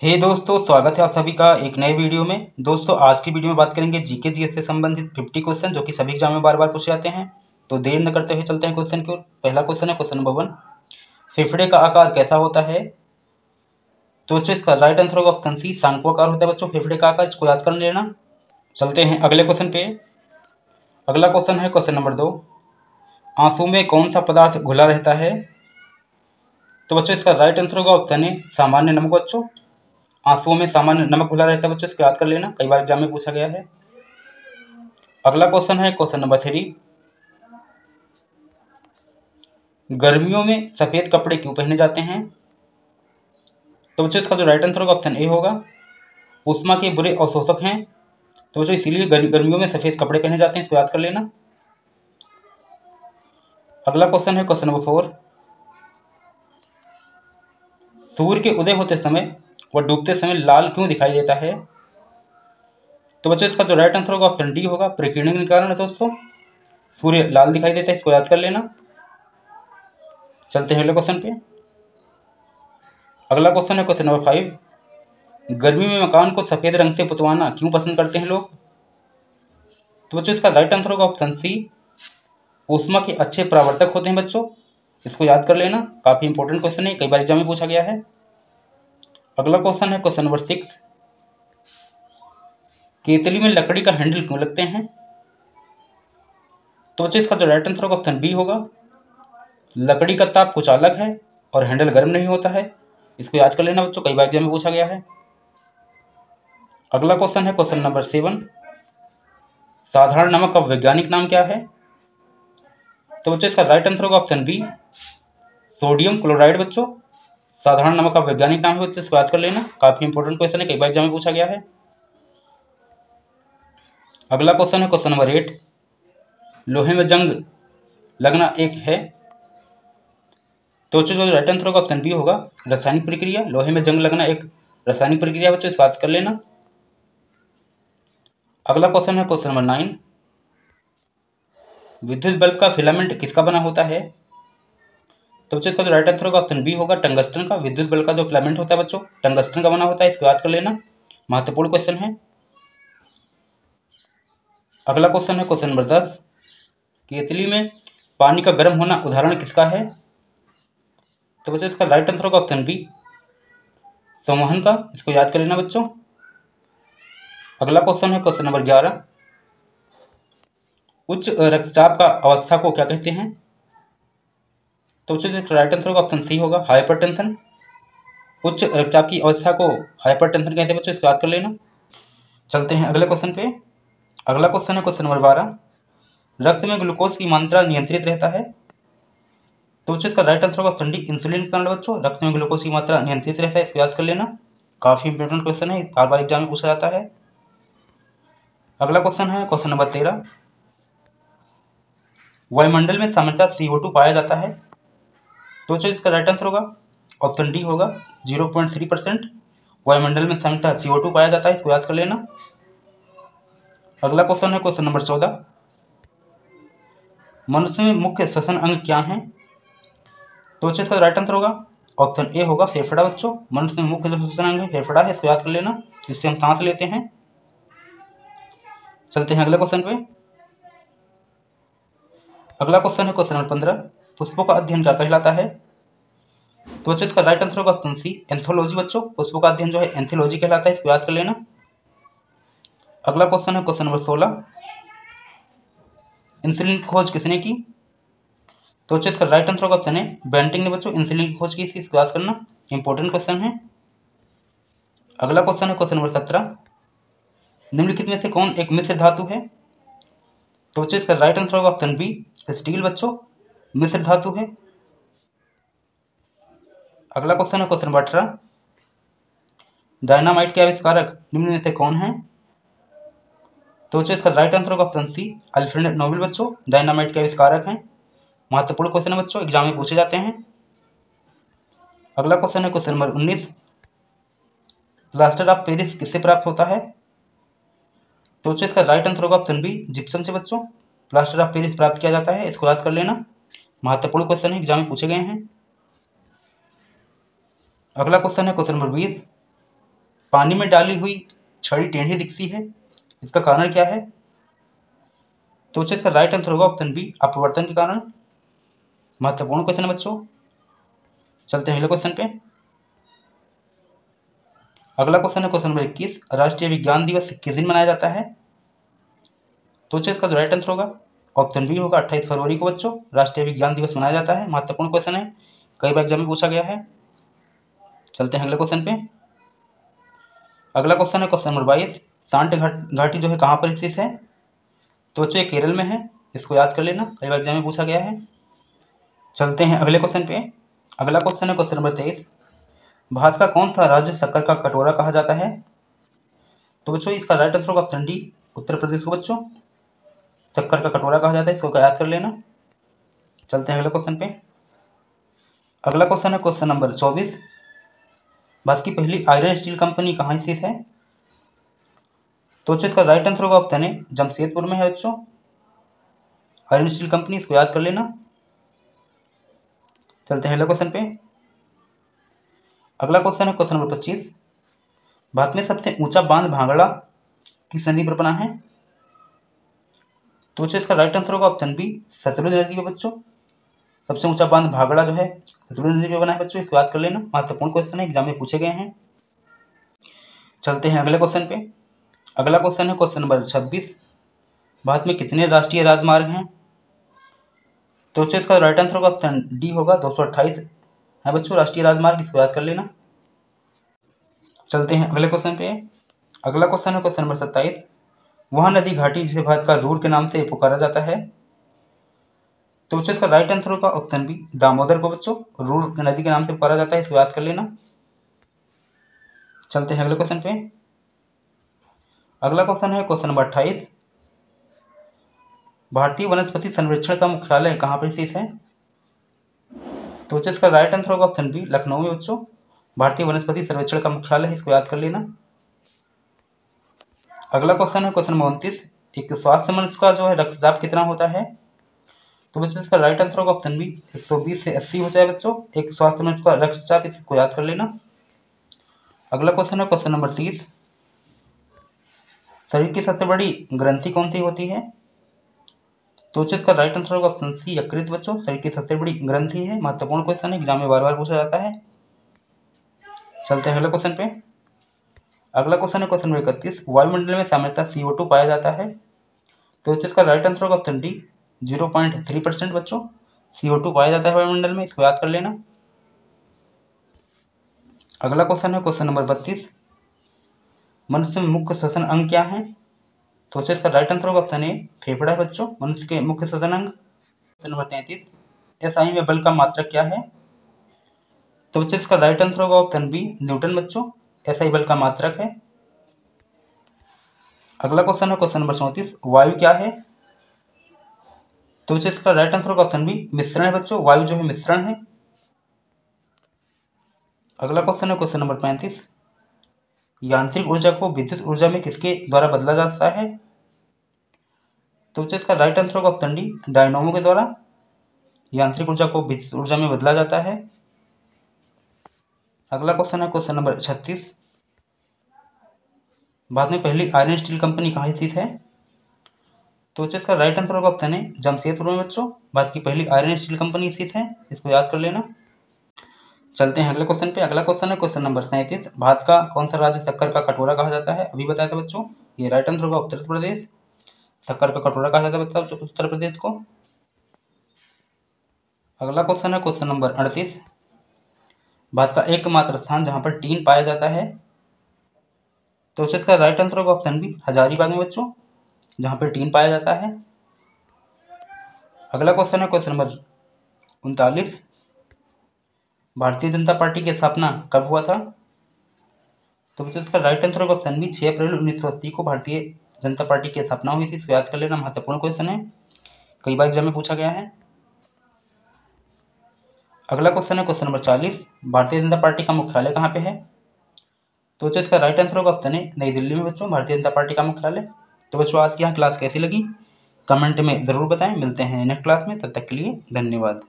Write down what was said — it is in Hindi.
हे दोस्तों, स्वागत है आप सभी का एक नए वीडियो में। दोस्तों, आज की वीडियो में बात करेंगे जीके जीएस से संबंधित 50 क्वेश्चन जो कि सभी एग्जाम में बार बार पूछे जाते हैं। तो देर न करते हुए चलते हैं क्वेश्चन की ओर। पहला क्वेश्चन है क्वेश्चन नंबर 1, फेफड़े का आकार कैसा होता है? तो बच्चों इसका राइट आंसर होगा ऑप्शन सी, शंक्वाकार होता है बच्चों फेफड़े का आकार, इसको याद कर लेना। चलते हैं अगले क्वेश्चन पे। अगला क्वेश्चन है क्वेश्चन नंबर 2, आंसू में कौन सा पदार्थ घुला रहता है? तो बच्चों इसका राइट आंसर होगा ऑप्शन ए, सामान्य नमक बच्चों। आंसुओं में सामान्य नमक घुला रहता है बच्चों, इसको याद कर लेना, कई बार एग्जाम में पूछा गया है। अगला क्वेश्चन है क्वेश्चन नंबर 3, गर्मियों में सफेद कपड़े क्यों पहने जाते हैं? तो बच्चों इसका जो राइट आंसर होगा ऑप्शन ए होगा, ऊष्मा के बुरे अवशोषक हैं, तो बच्चों इसीलिए गर्मियों में सफेद कपड़े पहने जाते हैं, इसको याद कर लेना। अगला क्वेश्चन है क्वेश्चन नंबर 4, सूर्य के उदय होते समय व डूबते समय लाल क्यों दिखाई देता है? तो बच्चों इसका जो राइट आंसर होगा ऑप्शन डी होगा, प्रकीर्णन के कारण है दोस्तों सूर्य लाल दिखाई देता है, इसको याद कर लेना। चलते हैं अगले क्वेश्चन पे। अगला क्वेश्चन है क्वेश्चन नंबर 5, गर्मी में मकान को सफेद रंग से पुतवाना क्यों पसंद करते हैं लोग? तो बच्चों इसका राइट आंसर होगा ऑप्शन सी, ऊष्मा के अच्छे परावर्तक होते हैं बच्चों, इसको याद कर लेना, काफी इंपॉर्टेंट क्वेश्चन है, कई बार एग्जाम में पूछा गया है। अगला क्वेश्चन है क्वेश्चन नंबर 6, केतली में लकड़ी का हैंडल क्यों लगते हैं? तो बच्चों इसका जो राइट आंसर होगा ऑप्शन बी होगा, लकड़ी का ताप कुछ अलग है और हैंडल गर्म नहीं होता है, इसको याद कर लेना बच्चों, कई बार एग्जाम में पूछा गया है। अगला क्वेश्चन है क्वेश्चन नंबर 7, साधारण नमक का वैज्ञानिक नाम क्या है? तो बच्चों इसका राइट आंसर होगा ऑप्शन बी, सोडियम क्लोराइड बच्चों, साधारण नमक का वैज्ञानिक नाम है बच्चों, इसको याद कर लेना, काफी इंपॉर्टेंट क्वेश्चन है, कई बार एग्जाम में पूछा गया है। अगला क्वेश्चन है क्वेश्चन नंबर 8, लोहे में जंग लगना एक है, तो बच्चों जो राइट आंसर होगा ऑप्शन बी होगा, रासायनिक प्रक्रिया, लोहे में जंग लगना एक रासायनिक प्रक्रिया बच्चों, इसको याद कर लेना। अगला क्वेश्चन है क्वेश्चन नंबर 9, विद्युत बल्ब का फिलामेंट किसका बना होता है? तो बच्चों इसका जो राइट आंसर होगा ऑप्शन बी होगा, टंगस्टन का। विद्युत बल्ब का जो फिलामेंट होता है बच्चों टंगस्टन का बना होता है, इसको याद कर लेना, महत्वपूर्ण क्वेश्चन है। अगला क्वेश्चन है क्वेश्चन नंबर 10, केतली में पानी का गर्म होना उदाहरण किसका है? तो बच्चों इसका राइट आंसर होगा ऑप्शन बी, संवहन का, इसको याद कर लेना बच्चों। अगला क्वेश्चन है क्वेश्चन नंबर 11, उच्च रक्तचाप का अवस्था को क्या कहते हैं? तो बच्चों इसका राइट आंसर होगा ऑप्शन सी होगा, हाइपरटेंशन। उच्च रक्तचाप की अवस्था को हाइपरटेंशन कहते हैं बच्चों, इसको याद कर लेना। चलते हैं अगले क्वेश्चन पे। अगला क्वेश्चन है क्वेश्चन नंबर 12, रक्त में ग्लूकोज की मात्रा नियंत्रित रहता है, तो बच्चों इसका राइट आंसर होगा ऑप्शन डी, इंसुलिन के कारण बच्चों रक्त में ग्लूकोज की मात्रा नियंत्रित रहता है, इसको याद कर लेना, काफी इंपॉर्टेंट क्वेश्चन है, बार बार एग्जाम में पूछा जाता है। अगला क्वेश्चन है क्वेश्चन नंबर 13, वायुमंडल में सामान्यतः CO2 पाया जाता है, तो बच्चों इसका राइट आंसर होगा ऑप्शन डी होगा, 0.3% वायुमंडल में सामान्यतः CO2 पाया जाता है, इसको याद कर लेना। अगला क्वेश्चन है क्वेश्चन नंबर 14, मनुष्य में मुख्य श्वसन अंग क्या है? तो बच्चों इसका राइट आंसर होगा ऑप्शन ए होगा, फेफड़ा बच्चों, मनुष्य में मुख्य जो श्वसन अंग है फेफड़ा है, इसको याद कर लेना, जिससे हम सांस लेते हैं। चलते हैं अगले क्वेश्चन पे। अगला क्वेश्चन है क्वेश्चन नंबर 15, पुष्पों का अध्ययन क्या कहलाता है? तो बच्चों इसका राइट आंसर होगा ऑप्शन सी, एंथोलॉजी बच्चों, पुष्पों का अध्ययन जो है एंथोलॉजी कहलाता है, इसको याद कर लेना। अगला क्वेश्चन है क्वेश्चन नंबर 16, इंसुलिन की खोज किसने की? तो बच्चों इसका राइट आंसर होगा ऑप्शन ए, बेंटिंग ने बच्चों इंसुलिन की खोज की थी, इसको याद करना, इंपॉर्टेंट क्वेश्चन है। अगला क्वेश्चन है क्वेश्चन नंबर 17, निम्नलिखित में से कौन एक मिश्र धातु है? तो बच्चों इसका राइट आंसर होगा ऑप्शन बी, स्टील बच्चों, मिश्र धातु है। अगला क्वेश्चन है क्वेश्चन नंबर 18, डायनामाइट के आविष्कारक निम्न में से कौन है? तो बच्चों इसका राइट आंसर होगा ऑप्शन सी, अल्फ्रेड नोबेल बच्चों, डायनामाइट के आविष्कारक हैं, महत्वपूर्ण क्वेश्चन है बच्चों, एग्जाम में पूछे जाते हैं। अगला क्वेश्चन है question number 19, plaster of Paris किससे प्राप्त होता है? तो बच्चों इसका राइट आंसर होगा ऑप्शन बी, जिप्सम से बच्चों, प्लास्टर ऑफ पेरिस प्राप्त किया जाता है, इसको याद कर लेना, महत्वपूर्ण क्वेश्चन है, एग्जाम में पूछे गए हैं। अगला क्वेश्चन है क्वेश्चन नंबर 20, पानी में डाली हुई छड़ी टेढ़ी दिखती है, इसका कारण क्या है? तो इसका राइट आंसर होगा ऑप्शन बी, अपवर्तन के कारण। महत्वपूर्ण क्वेश्चन है बच्चों। चलते हैं अगले क्वेश्चन पे। अगला क्वेश्चन है क्वेश्चन नंबर 21, राष्ट्रीय विज्ञान दिवस किस दिन मनाया जाता है? तो इसका जो राइट आंसर होगा ऑप्शन बी होगा 28 फरवरी को बच्चों राष्ट्रीय विज्ञान दिवस मनाया जाता है। महत्वपूर्ण क्वेश्चन है, कई बार एग्जाम में पूछा गया है। चलते हैं अगले क्वेश्चन पे। अगला क्वेश्चन है क्वेश्चन नंबर 22, सांट घाटी जो है कहाँ पर स्थित है? तो बच्चों ये केरल में है, इसको याद कर लेना, कई बार एग्जाम में पूछा गया है। चलते हैं अगले क्वेश्चन पे। अगला क्वेश्चन है क्वेश्चन नंबर 23, भारत का कौन सा राज्य शक्कर का कटोरा कहा जाता है? तो बच्चों इसका राइट आंसर होगा ऑप्शन डी, उत्तर प्रदेश को बच्चों शक्कर का कटोरा कहा जाता है, इसको याद कर लेना। चलते हैं अगले क्वेश्चन पे। अगला क्वेश्चन है क्वेश्चन नंबर 24, भारत की पहली आयरन स्टील कंपनी कहाँ स्थित है? तो बच्चों इसका राइट आंसर होगा ऑप्शन ए, जमशेदपुर में है बच्चों आयरन स्टील कंपनी, इसको याद कर लेना। चलते हैं अगले क्वेश्चन पे। अगला क्वेश्चन है क्वेश्चन नंबर 25, भारत में सबसे ऊंचा बांध भांगड़ा किस नदी पर बना है? तो बच्चों इसका राइट आंसर होगा ऑप्शन बी, सतलुज नदी पे बच्चों सबसे ऊंचा बांध भागड़ा जो है सतलुज नदी पे बना है बच्चों, इसको याद कर लेना। महत्वपूर्ण क्वेश्चन है, एग्जाम में पूछे गए हैं। चलते हैं अगले क्वेश्चन पे। अगला क्वेश्चन है क्वेश्चन नंबर 26, भारत में कितने राष्ट्रीय राजमार्ग हैं? तो बच्चों इसका राइट आंसर होगा ऑप्शन डी होगा 228 है बच्चों राष्ट्रीय राजमार्ग, इसको याद कर लेना। चलते हैं अगले क्वेश्चन पे। अगला क्वेश्चन है क्वेश्चन नंबर 27, वह नदी घाटी जिसे भारत का रूर के नाम से पुकारा जाता है? तो बच्चों इसका राइट आंसर होगा ऑप्शन बी, दामोदर को बच्चों रूर नदी के नाम से पुकारा जाता है, इसको याद कर लेना। चलते हैं अगले क्वेश्चन पे। अगला क्वेश्चन है क्वेश्चन नंबर 28, भारतीय वनस्पति संरक्षण का मुख्यालय कहाँ पर स्थित है? तो बच्चों इसका राइट आंसर होगा ऑप्शन बी, लखनऊ में बच्चों भारतीय वनस्पति संरक्षण का मुख्यालय है, इसको याद कर लेना। अगला क्वेश्चन है क्वेश्चन नंबर 29, एक स्वास्थ्य मनुष्य का जो है रक्तचाप कितना होता है? तो बच्चों इसका राइट आंसर होगा ऑप्शन बी, 120 से 80 होता है बच्चों एक स्वास्थ्य मनुष्य का रक्तचाप, इसको याद कर लेना। अगला क्वेश्चन है क्वेश्चन नंबर 30, शरीर की सबसे बड़ी ग्रंथि कौन सी होती है? तो इसका राइट आंसर होगा ऑप्शन सी, यकृत बच्चों शरीर की सबसे बड़ी ग्रंथि है। महत्वपूर्ण क्वेश्चन है, एग्जाम में बार बार पूछा जाता है। चलते हैं अगले क्वेश्चन पे। अगला क्वेश्चन है क्वेश्चन नंबर 31, वायुमंडल में सामान्यतः CO2 पाया जाता है? तो इसका राइट आंसर होगा ऑप्शन डी, 0.3% बच्चों CO2 पाया जाता है वायुमंडल में, इसको याद कर लेना। अगला क्वेश्चन है क्वेश्चन नंबर 32, मनुष्य में मुख्य श्वसन अंग क्या है? तो इसका राइट आंसर होगा ऑप्शन ए, फेफड़ा है बच्चों मनुष्य के मुख्य श्वसन अंग। क्वेश्चन नंबर 33, SI में बल का मात्रक क्या है? तो इसका राइट आंसर होगा ऑप्शन बी, न्यूटन बच्चों SI बल का मात्रक है। अगला क्वेश्चन है क्वेश्चन नंबर 34, वायु क्या है? तो इसका राइट आंसर होगा ऑप्शन बी, मिश्रण है बच्चों वायु जो है मिश्रण है। अगला क्वेश्चन है क्वेश्चन नंबर 35, यांत्रिक ऊर्जा को विद्युत ऊर्जा में किसके द्वारा बदला जा सकता है? तो इसका राइट आंसर होगा ऑप्शन डी, डायनोमो के द्वारा यांत्रिक ऊर्जा को विद्युत ऊर्जा में बदला जाता है। अगला क्वेश्चन है क्वेश्चन नंबर 36, भारत में पहली आयरन स्टील कंपनी कहाँ स्थित है? तो इसका राइट आंसर होगा ऑप्शन ए, जमशेदपुर में बच्चों भारत की पहली आयरन स्टील कंपनी स्थित है, इसको याद कर लेना। चलते हैं अगले क्वेश्चन पे। अगला क्वेश्चन है क्वेश्चन नंबर 37, भारत का कौन सा राज्य शक्कर का कटोरा कहा जाता है? अभी बताया था बच्चों, ये राइट आंसर होगा उत्तर प्रदेश, शक्कर का कटोरा कहा जाता है बच्चों उत्तर प्रदेश को। अगला क्वेश्चन है क्वेश्चन नंबर 38, भारत का एकमात्र स्थान जहाँ पर टीन पाया जाता है? तो इसका राइट आंसर होगा ऑप्शन बी, हजारीबाग में बच्चों जहाँ पर टीन पाया जाता है। अगला क्वेश्चन है question number 39, Bharatiya Janata party की स्थापना कब हुआ था? तो बच्चों इसका राइट आंसर होगा ऑप्शन बी, 6 अप्रैल 1980 को भारतीय जनता पार्टी की स्थापना हुई थी, इसको याद कर लेना। महत्वपूर्ण क्वेश्चन है, कई बार एग्जाम में पूछा गया है। अगला क्वेश्चन है question number 40, Bharatiya Janata party का मुख्यालय कहाँ पे है? तो बच्चों इसका राइट आंसर होगा ऑप्शन ए, नई दिल्ली में बच्चों भारतीय जनता पार्टी का मुख्यालय। तो बच्चों आज की यहाँ क्लास कैसी लगी कमेंट में ज़रूर बताएं। मिलते हैं नेक्स्ट क्लास में, तब तक के लिए धन्यवाद।